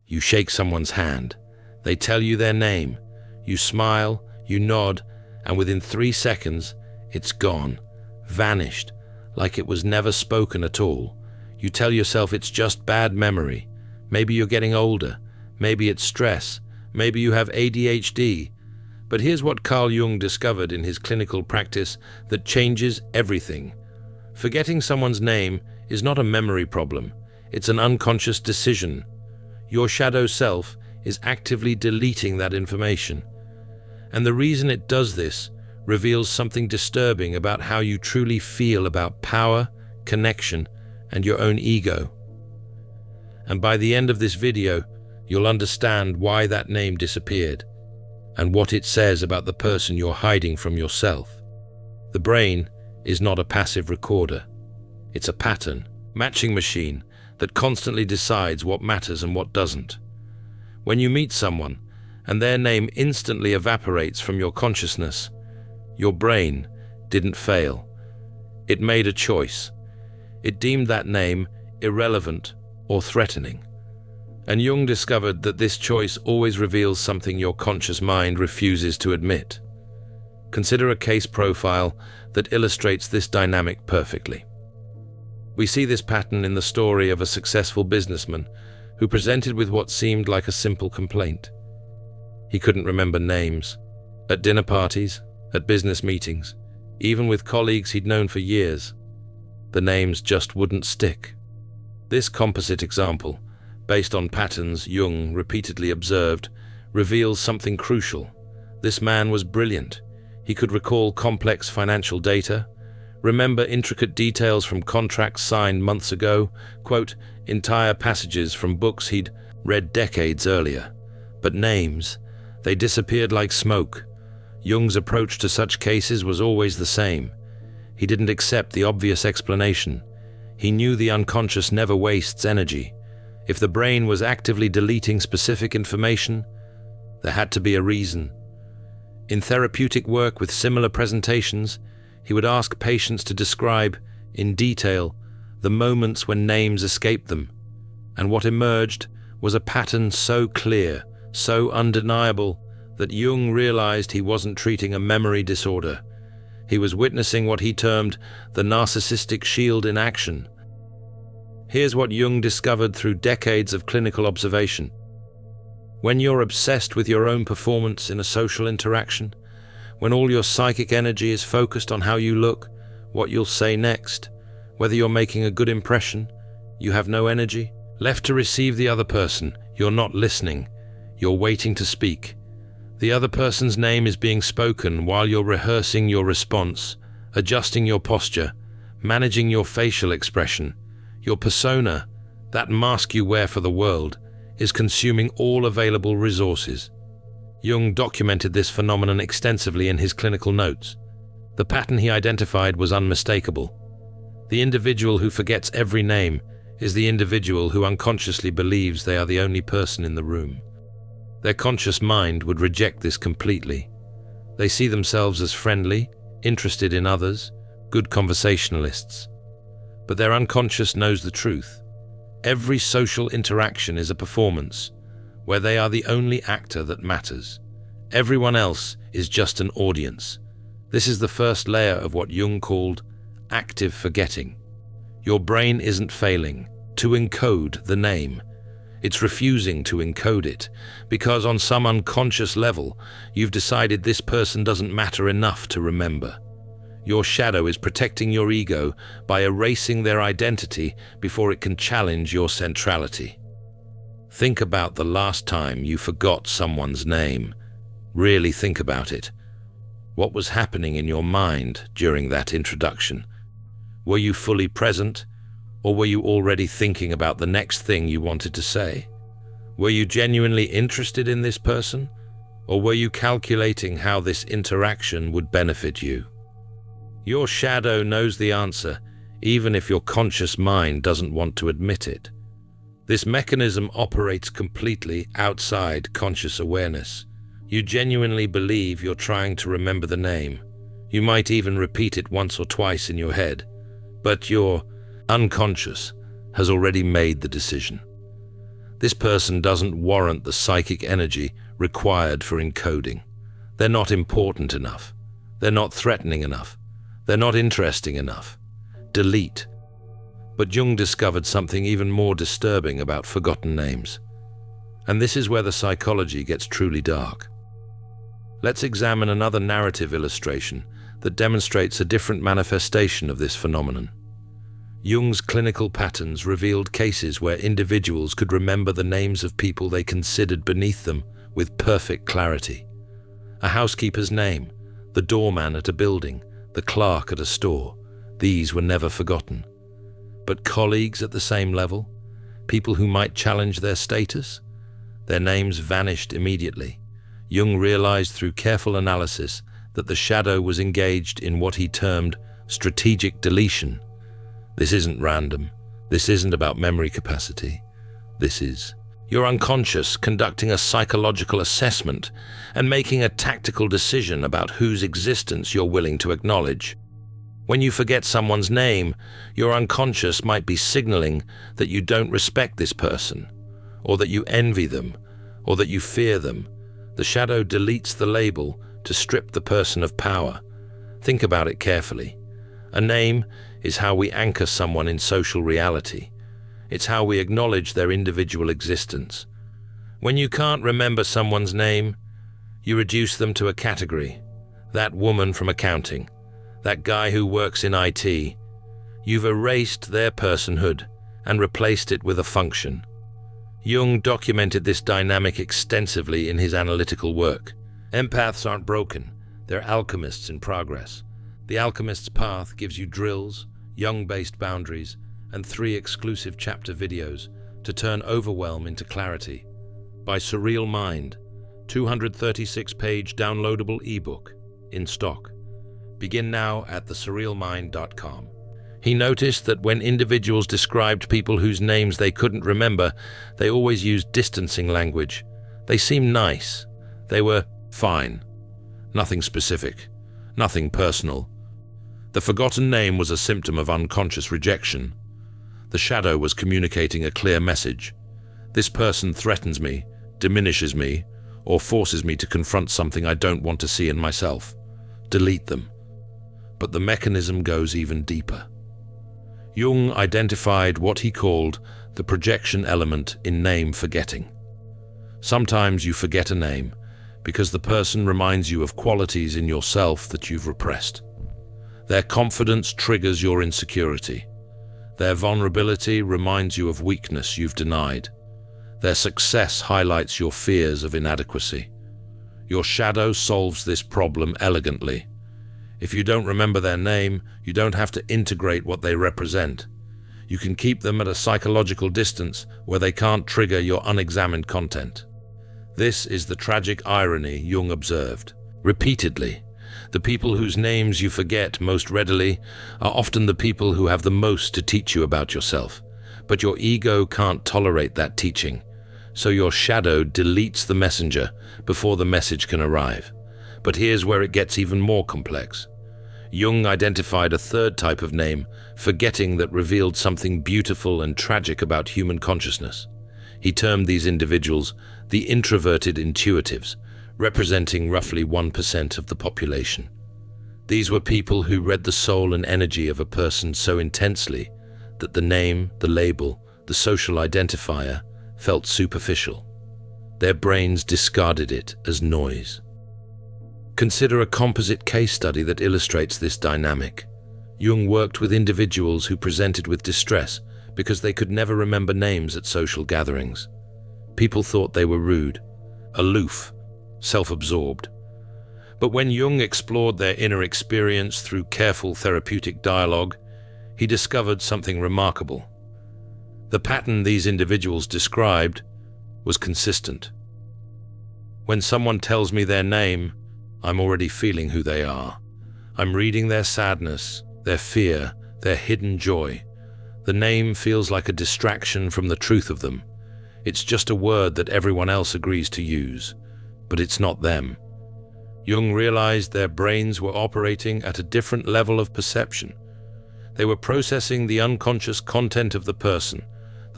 You shake someone's hand. They tell you their name. You smile, you nod, and within 3 seconds, it's gone, vanished, like it was never spoken at all. You tell yourself it's just bad memory. Maybe you're getting older. Maybe it's stress. Maybe you have ADHD. But here's what Carl Jung discovered in his clinical practice that changes everything. Forgetting someone's name is not a memory problem. It's an unconscious decision. Your shadow self is actively deleting that information. And the reason it does this reveals something disturbing about how you truly feel about power, connection, and your own ego. And by the end of this video, you'll understand why that name disappeared and what it says about the person you're hiding from yourself. The brain is not a passive recorder. It's a pattern, matching machine that constantly decides what matters and what doesn't. When you meet someone and their name instantly evaporates from your consciousness, your brain didn't fail. It made a choice. It deemed that name irrelevant or threatening. And Jung discovered that this choice always reveals something your conscious mind refuses to admit. Consider a case profile that illustrates this dynamic perfectly. We see this pattern in the story of a successful businessman who presented with what seemed like a simple complaint. He couldn't remember names. At dinner parties, at business meetings, even with colleagues he'd known for years, the names just wouldn't stick. This composite example, based on patterns Jung repeatedly observed, reveals something crucial. This man was brilliant. He could recall complex financial data, remember intricate details from contracts signed months ago, quote entire passages from books he'd read decades earlier. But names, they disappeared like smoke. Jung's approach to such cases was always the same. He didn't accept the obvious explanation. He knew the unconscious never wastes energy. If the brain was actively deleting specific information, there had to be a reason. In therapeutic work with similar presentations, he would ask patients to describe, in detail, the moments when names escaped them. And what emerged was a pattern so clear, so undeniable, that Jung realized he wasn't treating a memory disorder. He was witnessing what he termed the Narcissistic Shield in action. Here's what Jung discovered through decades of clinical observation. When you're obsessed with your own performance in a social interaction, when all your psychic energy is focused on how you look, what you'll say next, whether you're making a good impression, you have no energy. Left to receive the other person, you're not listening, you're waiting to speak. The other person's name is being spoken while you're rehearsing your response, adjusting your posture, managing your facial expression. Your persona, that mask you wear for the world, is consuming all available resources. Jung documented this phenomenon extensively in his clinical notes. The pattern he identified was unmistakable. The individual who forgets every name is the individual who unconsciously believes they are the only person in the room. Their conscious mind would reject this completely. They see themselves as friendly, interested in others, good conversationalists. But their unconscious knows the truth. Every social interaction is a performance, where they are the only actor that matters. Everyone else is just an audience. This is the first layer of what Jung called active forgetting. Your brain isn't failing to encode the name. It's refusing to encode it, because on some unconscious level, you've decided this person doesn't matter enough to remember. Your shadow is protecting your ego by erasing their identity before it can challenge your centrality. Think about the last time you forgot someone's name. Really think about it. What was happening in your mind during that introduction? Were you fully present, or were you already thinking about the next thing you wanted to say? Were you genuinely interested in this person, or were you calculating how this interaction would benefit you? Your shadow knows the answer, even if your conscious mind doesn't want to admit it. This mechanism operates completely outside conscious awareness. You genuinely believe you're trying to remember the name. You might even repeat it once or twice in your head, but your unconscious has already made the decision. This person doesn't warrant the psychic energy required for encoding. They're not important enough. They're not threatening enough. They're not interesting enough. Delete. But Jung discovered something even more disturbing about forgotten names. And this is where the psychology gets truly dark. Let's examine another narrative illustration that demonstrates a different manifestation of this phenomenon. Jung's clinical patterns revealed cases where individuals could remember the names of people they considered beneath them with perfect clarity. A housekeeper's name, the doorman at a building, the clerk at a store, these were never forgotten. But colleagues at the same level, people who might challenge their status, their names vanished immediately. Jung realized through careful analysis that the shadow was engaged in what he termed strategic deletion. This isn't random. This isn't about memory capacity. This is your unconscious conducting a psychological assessment and making a tactical decision about whose existence you're willing to acknowledge. When you forget someone's name, your unconscious might be signaling that you don't respect this person, or that you envy them, or that you fear them. The shadow deletes the label to strip the person of power. Think about it carefully. A name is how we anchor someone in social reality. It's how we acknowledge their individual existence. When you can't remember someone's name, you reduce them to a category. That woman from accounting, that guy who works in IT. You've erased their personhood and replaced it with a function. Jung documented this dynamic extensively in his analytical work. Empaths aren't broken, they're alchemists in progress. The Alchemist's Path gives you drills, Jung-based boundaries, and 3 exclusive chapter videos to turn overwhelm into clarity. By Surreal Mind, 236-page downloadable ebook, in stock. Begin now at thesurrealmind.com. He noticed that when individuals described people whose names they couldn't remember, they always used distancing language. They seemed nice. They were fine. Nothing specific. Nothing personal. The forgotten name was a symptom of unconscious rejection. The shadow was communicating a clear message. This person threatens me, diminishes me, or forces me to confront something I don't want to see in myself. Delete them. But the mechanism goes even deeper. Jung identified what he called the projection element in name forgetting. Sometimes you forget a name because the person reminds you of qualities in yourself that you've repressed. Their confidence triggers your insecurity. Their vulnerability reminds you of weakness you've denied. Their success highlights your fears of inadequacy. Your shadow solves this problem elegantly. If you don't remember their name, you don't have to integrate what they represent. You can keep them at a psychological distance where they can't trigger your unexamined content. This is the tragic irony Jung observed. Repeatedly, the people whose names you forget most readily are often the people who have the most to teach you about yourself. But your ego can't tolerate that teaching, so your shadow deletes the messenger before the message can arrive. But here's where it gets even more complex. Jung identified a third type of name, forgetting, that revealed something beautiful and tragic about human consciousness. He termed these individuals the introverted intuitives, representing roughly 1% of the population. These were people who read the soul and energy of a person so intensely that the name, the label, the social identifier felt superficial. Their brains discarded it as noise. Consider a composite case study that illustrates this dynamic. Jung worked with individuals who presented with distress because they could never remember names at social gatherings. People thought they were rude, aloof, self-absorbed. But when Jung explored their inner experience through careful therapeutic dialogue, he discovered something remarkable. The pattern these individuals described was consistent. When someone tells me their name, I'm already feeling who they are. I'm reading their sadness, their fear, their hidden joy. The name feels like a distraction from the truth of them. It's just a word that everyone else agrees to use, but it's not them. Jung realized their brains were operating at a different level of perception. They were processing the unconscious content of the person,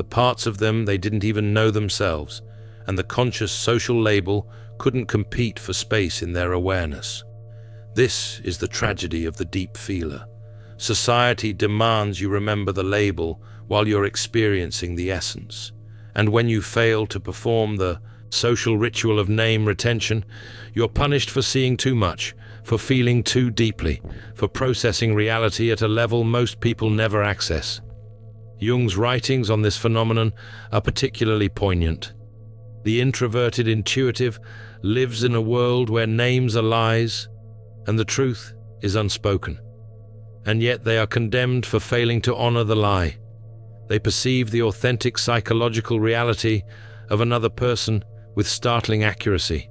the parts of them they didn't even know themselves, and the conscious social label couldn't compete for space in their awareness. This is the tragedy of the deep feeler. Society demands you remember the label while you're experiencing the essence. And when you fail to perform the social ritual of name retention, you're punished for seeing too much, for feeling too deeply, for processing reality at a level most people never access. Jung's writings on this phenomenon are particularly poignant. The introverted intuitive lives in a world where names are lies and the truth is unspoken. And yet they are condemned for failing to honor the lie. They perceive the authentic psychological reality of another person with startling accuracy.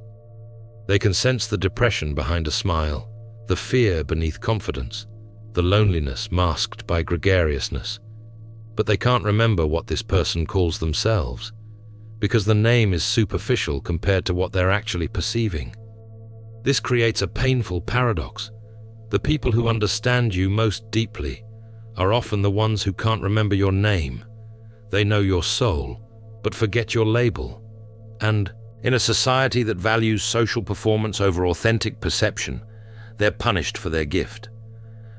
They can sense the depression behind a smile, the fear beneath confidence, the loneliness masked by gregariousness. But they can't remember what this person calls themselves, because the name is superficial compared to what they're actually perceiving. This creates a painful paradox. The people who understand you most deeply are often the ones who can't remember your name. They know your soul, but forget your label. And in a society that values social performance over authentic perception, they're punished for their gift.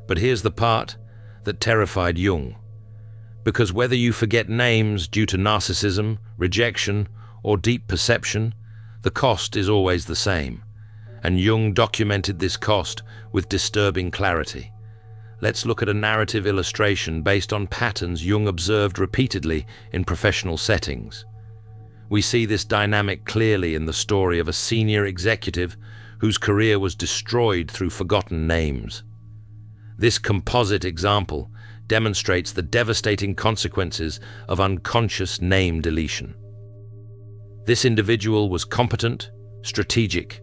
But here's the part that terrified Jung. Because whether you forget names due to narcissism, rejection, or deep perception, the cost is always the same. And Jung documented this cost with disturbing clarity. Let's look at a narrative illustration based on patterns Jung observed repeatedly in professional settings. We see this dynamic clearly in the story of a senior executive whose career was destroyed through forgotten names. This composite example demonstrates the devastating consequences of unconscious name deletion. This individual was competent, strategic,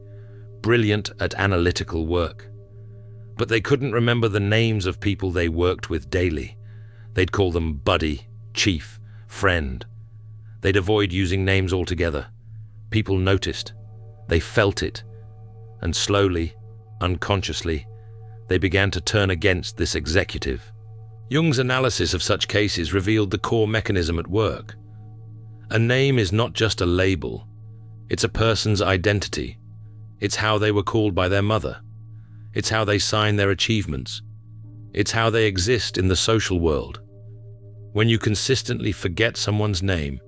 brilliant at analytical work. But they couldn't remember the names of people they worked with daily. They'd call them buddy, chief, friend. They'd avoid using names altogether. People noticed. They felt it. And slowly, unconsciously, they began to turn against this executive. Jung's analysis of such cases revealed the core mechanism at work. A name is not just a label. It's a person's identity. It's how they were called by their mother. It's how they sign their achievements. It's how they exist in the social world. When you consistently forget someone's name,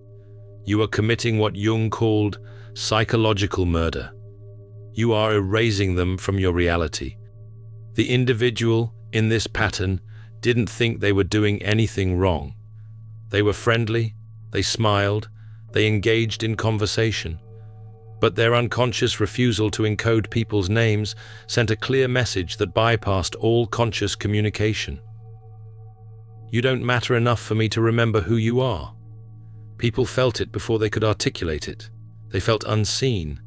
you are committing what Jung called psychological murder. You are erasing them from your reality. The individual in this pattern didn't think they were doing anything wrong. They were friendly, they smiled, they engaged in conversation. But their unconscious refusal to encode people's names sent a clear message that bypassed all conscious communication. You don't matter enough for me to remember who you are. People felt it before they could articulate it. They felt unseen,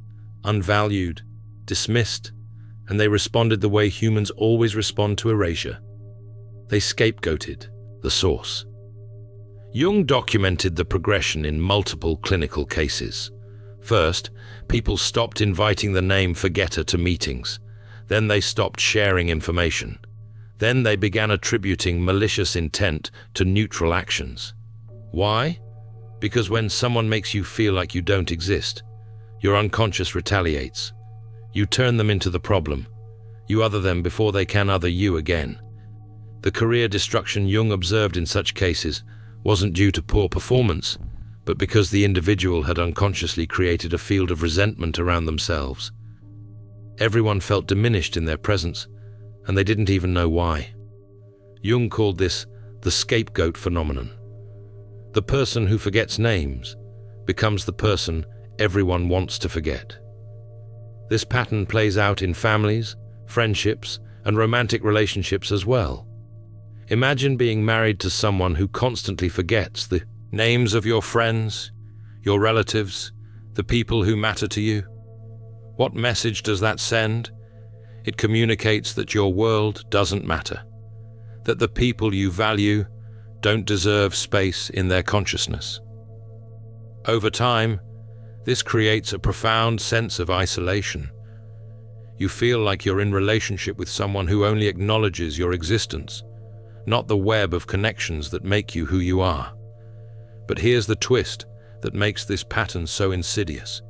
unvalued, dismissed, and they responded the way humans always respond to erasure. They scapegoated the source. Jung documented the progression in multiple clinical cases. First, people stopped inviting the name forgetter to meetings. Then they stopped sharing information. Then they began attributing malicious intent to neutral actions. Why? Because when someone makes you feel like you don't exist, your unconscious retaliates. You turn them into the problem. You other them before they can other you again. The career destruction Jung observed in such cases wasn't due to poor performance, but because the individual had unconsciously created a field of resentment around themselves. Everyone felt diminished in their presence, and they didn't even know why. Jung called this the scapegoat phenomenon. The person who forgets names becomes the person everyone wants to forget. This pattern plays out in families, friendships, and romantic relationships as well. Imagine being married to someone who constantly forgets the names of your friends, your relatives, the people who matter to you. What message does that send? It communicates that your world doesn't matter, that the people you value don't deserve space in their consciousness. Over time, this creates a profound sense of isolation. You feel like you're in relationship with someone who only acknowledges your existence, not the web of connections that make you who you are. But here's the twist that makes this pattern so insidious.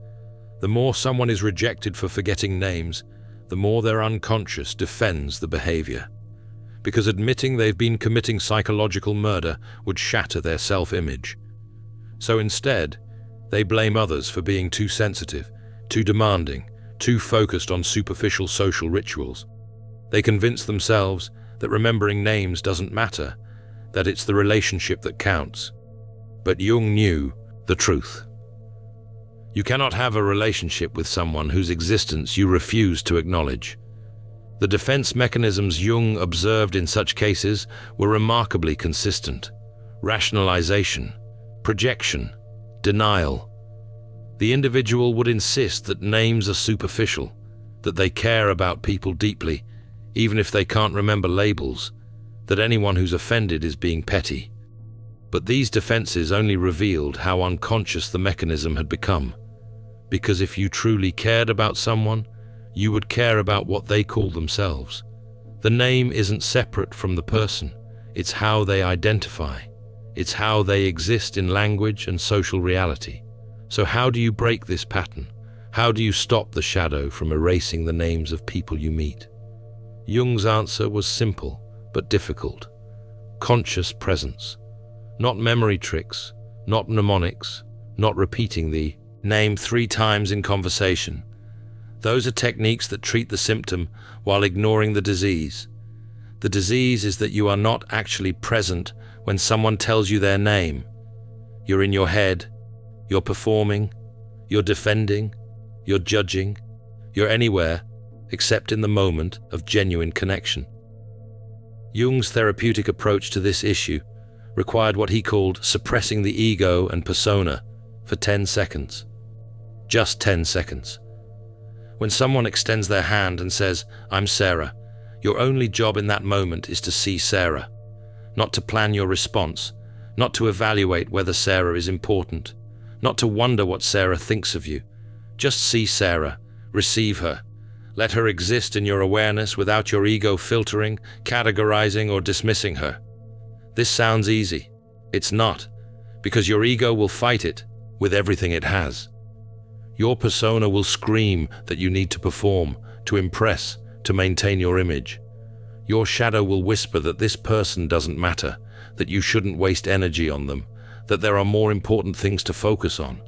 The more someone is rejected for forgetting names, the more their unconscious defends the behavior. Because admitting they've been committing psychological murder would shatter their self-image. So instead, they blame others for being too sensitive, too demanding, too focused on superficial social rituals. They convince themselves that remembering names doesn't matter, that it's the relationship that counts. But Jung knew the truth. You cannot have a relationship with someone whose existence you refuse to acknowledge. The defense mechanisms Jung observed in such cases were remarkably consistent: rationalization, projection, denial. The individual would insist that names are superficial, that they care about people deeply, even if they can't remember labels, that anyone who's offended is being petty. But these defenses only revealed how unconscious the mechanism had become. Because if you truly cared about someone, you would care about what they call themselves. The name isn't separate from the person, it's how they identify. It's how they exist in language and social reality. So how do you break this pattern? How do you stop the shadow from erasing the names of people you meet? Jung's answer was simple but difficult. Conscious presence. Not memory tricks, not mnemonics, not repeating the name 3 times in conversation. Those are techniques that treat the symptom while ignoring the disease. The disease is that you are not actually present when someone tells you their name. You're in your head, you're performing, you're defending, you're judging, you're anywhere except in the moment of genuine connection. Jung's therapeutic approach to this issue required what he called suppressing the ego and persona for 10 seconds. Just 10 seconds. When someone extends their hand and says, "I'm Sarah," your only job in that moment is to see Sarah, not to plan your response, not to evaluate whether Sarah is important, not to wonder what Sarah thinks of you. Just see Sarah, receive her. Let her exist in your awareness without your ego filtering, categorizing, or dismissing her. This sounds easy. It's not, because your ego will fight it with everything it has. Your persona will scream that you need to perform, to impress, to maintain your image. Your shadow will whisper that this person doesn't matter, that you shouldn't waste energy on them, that there are more important things to focus on.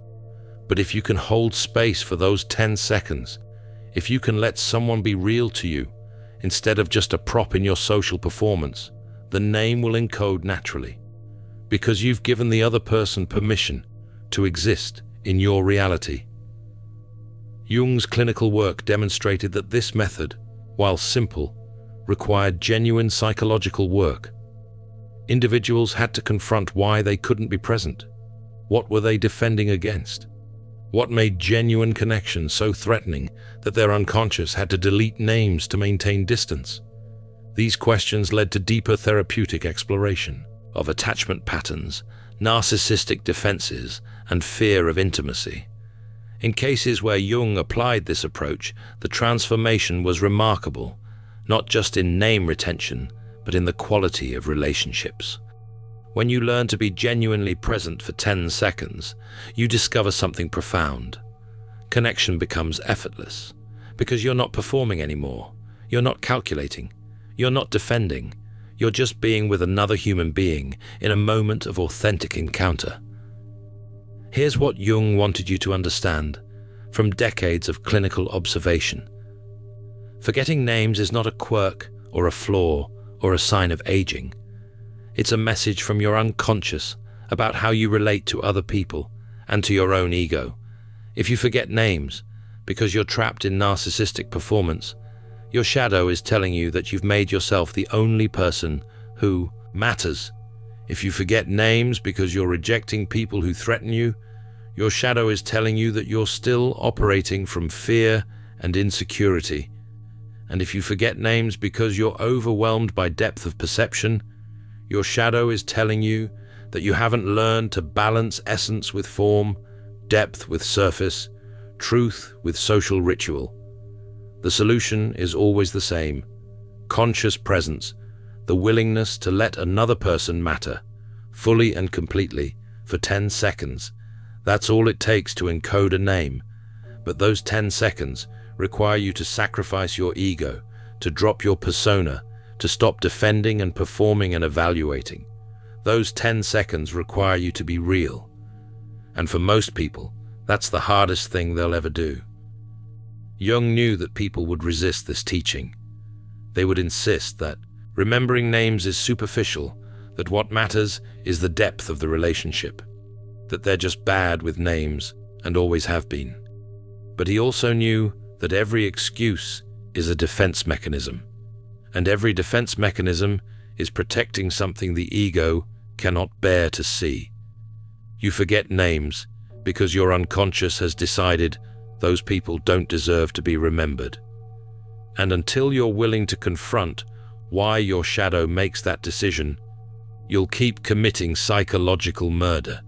But if you can hold space for those 10 seconds, if you can let someone be real to you, instead of just a prop in your social performance, the name will encode naturally, because you've given the other person permission to exist in your reality. Jung's clinical work demonstrated that this method, while simple, required genuine psychological work. Individuals had to confront why they couldn't be present. What were they defending against? What made genuine connection so threatening that their unconscious had to delete names to maintain distance? These questions led to deeper therapeutic exploration of attachment patterns, narcissistic defenses, and fear of intimacy. In cases where Jung applied this approach, the transformation was remarkable, not just in name retention, but in the quality of relationships. When you learn to be genuinely present for 10 seconds, you discover something profound. Connection becomes effortless, because you're not performing anymore. You're not calculating. You're not defending. You're just being with another human being in a moment of authentic encounter. Here's what Jung wanted you to understand from decades of clinical observation. Forgetting names is not a quirk or a flaw or a sign of aging. It's a message from your unconscious about how you relate to other people and to your own ego. If you forget names because you're trapped in narcissistic performance, your shadow is telling you that you've made yourself the only person who matters. If you forget names because you're rejecting people who threaten you, your shadow is telling you that you're still operating from fear and insecurity. And if you forget names because you're overwhelmed by depth of perception, your shadow is telling you that you haven't learned to balance essence with form, depth with surface, truth with social ritual. The solution is always the same: conscious presence, the willingness to let another person matter, fully and completely, for 10 seconds. That's all it takes to encode a name. But those 10 seconds require you to sacrifice your ego, to drop your persona, to stop defending and performing and evaluating. Those 10 seconds require you to be real. And for most people, that's the hardest thing they'll ever do. Jung knew that people would resist this teaching. They would insist that remembering names is superficial, that what matters is the depth of the relationship, that they're just bad with names and always have been. But he also knew that every excuse is a defense mechanism, and every defense mechanism is protecting something the ego cannot bear to see. You forget names because your unconscious has decided those people don't deserve to be remembered. And until you're willing to confront why your shadow makes that decision, you'll keep committing psychological murder.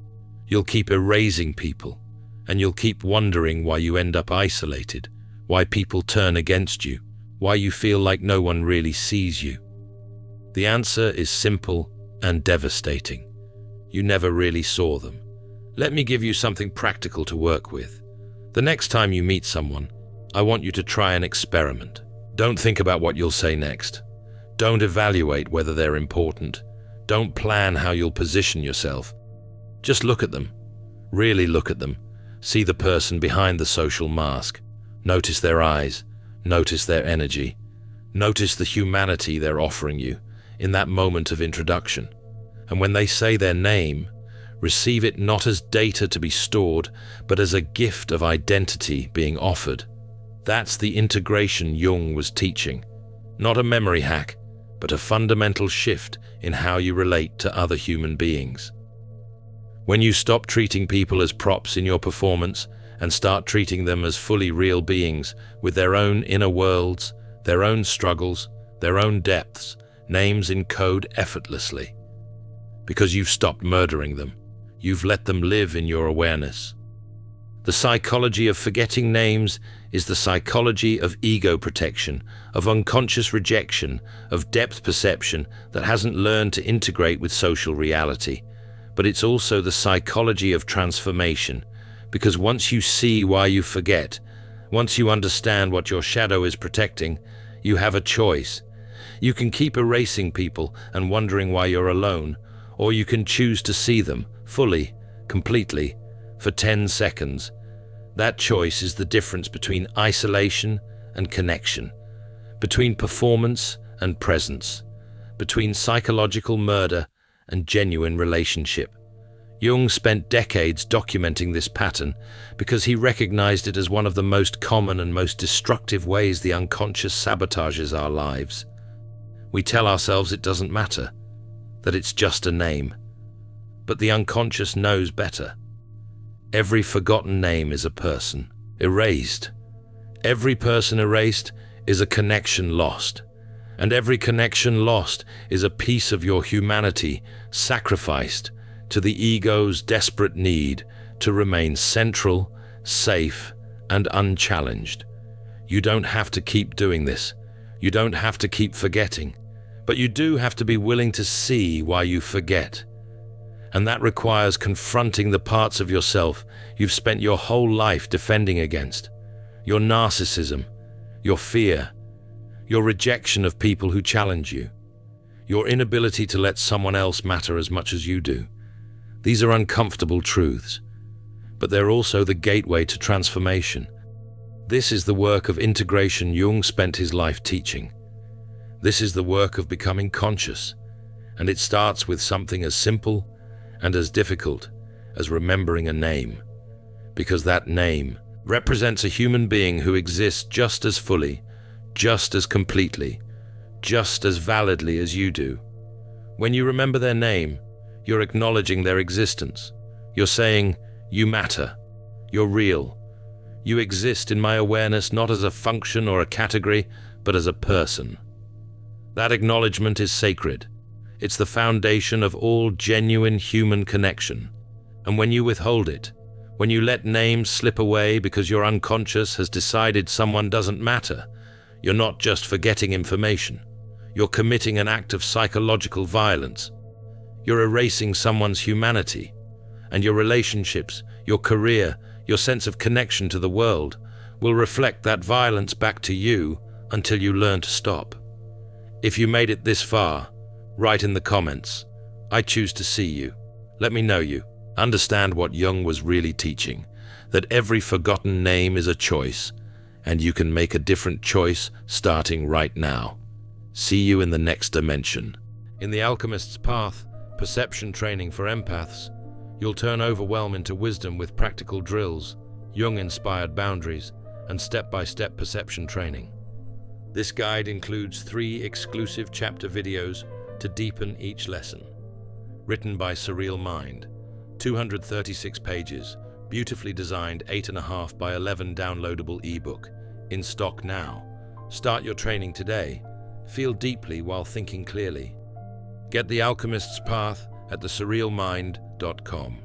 You'll keep erasing people, and you'll keep wondering why you end up isolated, why people turn against you, why you feel like no one really sees you. The answer is simple and devastating. You never really saw them. Let me give you something practical to work with. The next time you meet someone, I want you to try an experiment. Don't think about what you'll say next. Don't evaluate whether they're important. Don't plan how you'll position yourself. Just look at them. Really look at them. See the person behind the social mask. Notice their eyes. Notice their energy. Notice the humanity they're offering you in that moment of introduction. And when they say their name, receive it not as data to be stored, but as a gift of identity being offered. That's the integration Jung was teaching. Not a memory hack, but a fundamental shift in how you relate to other human beings. When you stop treating people as props in your performance and start treating them as fully real beings with their own inner worlds, their own struggles, their own depths, names encode effortlessly. Because you've stopped murdering them. You've let them live in your awareness. The psychology of forgetting names is the psychology of ego protection, of unconscious rejection, of depth perception that hasn't learned to integrate with social reality. But it's also the psychology of transformation, because once you see why you forget, once you understand what your shadow is protecting, you have a choice. You can keep erasing people and wondering why you're alone, or you can choose to see them fully, completely, for 10 seconds. That choice is the difference between isolation and connection, between performance and presence, between psychological murder and genuine relationship. Jung spent decades documenting this pattern because he recognized it as one of the most common and most destructive ways the unconscious sabotages our lives. We tell ourselves it doesn't matter, that it's just a name. But the unconscious knows better. Every forgotten name is a person, erased. Every person erased is a connection lost. And every connection lost is a piece of your humanity sacrificed to the ego's desperate need to remain central, safe, and unchallenged. You don't have to keep doing this. You don't have to keep forgetting. But you do have to be willing to see why you forget. And that requires confronting the parts of yourself you've spent your whole life defending against. Your narcissism, your fear, your rejection of people who challenge you, your inability to let someone else matter as much as you do. These are uncomfortable truths, but they're also the gateway to transformation. This is the work of integration Jung spent his life teaching. This is the work of becoming conscious, and it starts with something as simple and as difficult as remembering a name, because that name represents a human being who exists just as fully, just as completely, just as validly as you do. When you remember their name, you're acknowledging their existence. You're saying, you matter, you're real. You exist in my awareness not as a function or a category, but as a person. That acknowledgement is sacred. It's the foundation of all genuine human connection. And when you withhold it, when you let names slip away because your unconscious has decided someone doesn't matter, you're not just forgetting information. You're committing an act of psychological violence. You're erasing someone's humanity. and your relationships, your career, your sense of connection to the world will reflect that violence back to you until you learn to stop. If you made it this far, write in the comments, "I choose to see you." Let me know you. Understand what Jung was really teaching, that every forgotten name is a choice, and you can make a different choice starting right now. See you in the next dimension. In The Alchemist's Path, perception training for empaths, you'll turn overwhelm into wisdom with practical drills, Jung-inspired boundaries, and step-by-step perception training. This guide includes 3 exclusive chapter videos to deepen each lesson. Written by Surreal Mind, 236 pages, beautifully designed 8.5 by 11 downloadable ebook, in stock now. Start your training today. Feel deeply while thinking clearly. Get The Alchemist's Path at thesurrealmind.com.